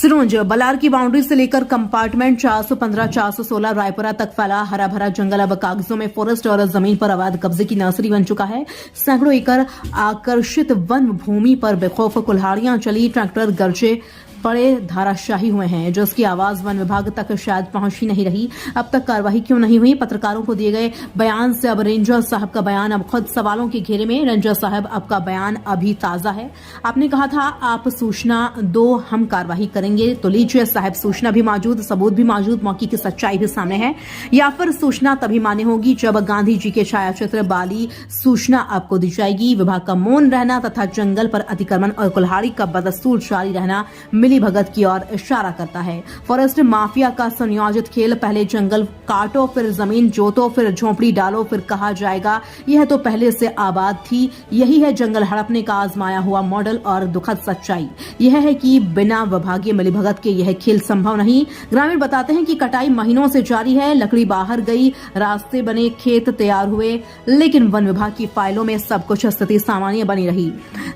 सिरोंज बलार की बाउंड्री से लेकर कंपार्टमेंट 415, 416 रायपुरा तक फैला हरा भरा जंगल अब कागजों में फॉरेस्ट और जमीन पर अवैध कब्जे की नर्सरी बन चुका है। सैकड़ों एकड़ आकर्षित वन भूमि पर बेखौफ कुल्हाड़ियां चली, ट्रैक्टर गरजे बड़े धाराशाही हुए हैं, जिसकी आवाज वन विभाग तक शायद पहुंच ही नहीं रही। अब तक कार्रवाई क्यों नहीं हुई? पत्रकारों को दिए गए बयान से अब रेंजर साहब का बयान अब खुद सवालों के घेरे में। रेंजर साहब आपका बयान अभी ताजा है। आपने कहा था आप सूचना दो, हम कार्रवाई करेंगे। तो लीजिए साहब, सूचना भी मौजूद, सबूत भी मौजूद, मौके की सच्चाई भी सामने है। या फिर सूचना तभी मान्य होगी जब गांधी जी के छायाचित्र वाली सूचना आपको दी जाएगी। विभाग का मौन रहना तथा जंगल पर अतिक्रमण और कुल्हाड़ी का बदस्तूर जारी रहना मिली भगत की ओर इशारा करता है। फॉरेस्ट माफिया का संयोजित खेल, पहले जंगल काटो, फिर जमीन जोतो, फिर झोंपड़ी डालो, फिर कहा जाएगा यह तो पहले से आबाद थी। यही है जंगल हड़पने का आजमाया हुआ मॉडल और दुखद सच्चाई यह है कि बिना विभागीय मिलीभगत के यह खेल संभव नहीं। ग्रामीण बताते हैं कि कटाई महीनों से जारी है, लकड़ी बाहर गई, रास्ते बने, खेत तैयार हुए, लेकिन वन विभाग की फाइलों में सब कुछ स्थिति सामान्य बनी रही।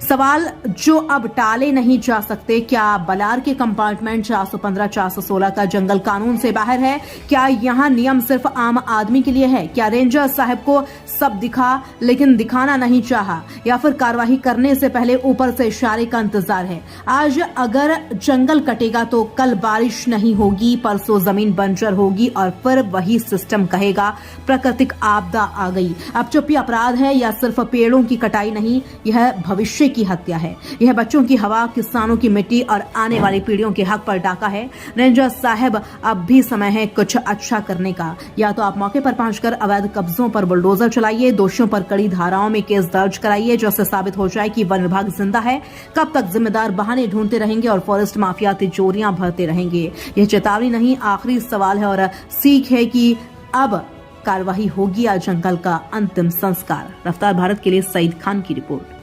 सवाल जो अब टाले नहीं जा सकते, क्या बलार के कंपार्टमेंट 415, 416 का जंगल कानून से बाहर है? क्या यहां नियम सिर्फ आम आदमी के लिए है? क्या रेंजर साहब को सब दिखा लेकिन दिखाना नहीं चाहा, या फिर कार्रवाई करने से पहले ऊपर से इशारे का इंतजार है? आज अगर जंगल कटेगा तो कल बारिश नहीं होगी, परसों जमीन बंजर होगी और फिर वही सिस्टम कहेगा प्राकृतिक आपदा आ गई। अब चुप्पी अपराध है या सिर्फ पेड़ों की कटाई नहीं, यह भविष्य की हत्या है। यह बच्चों की हवा, किसानों की मिट्टी और आने वाली पीढ़ियों के हक पर डाका है। रेंजर साहब, अब भी समय है कुछ अच्छा करने का। या तो आप मौके पर पहुंचकर अवैध कब्जों पर बुलडोजर चलाइए, दोषियों पर कड़ी धाराओं में केस दर्ज कराइए, जिससे साबित हो जाए कि वन विभाग जिंदा है। कब तक जिम्मेदार बहाने ढूंढते रहेंगे और फॉरेस्ट माफिया तिजोरियां भरते रहेंगे? यह चेतावनी नहीं, आखिरी सवाल है और सीख है कि अब कार्रवाई होगी या जंगल का अंतिम संस्कार। रफ्तार भारत के लिए सईद खान की रिपोर्ट।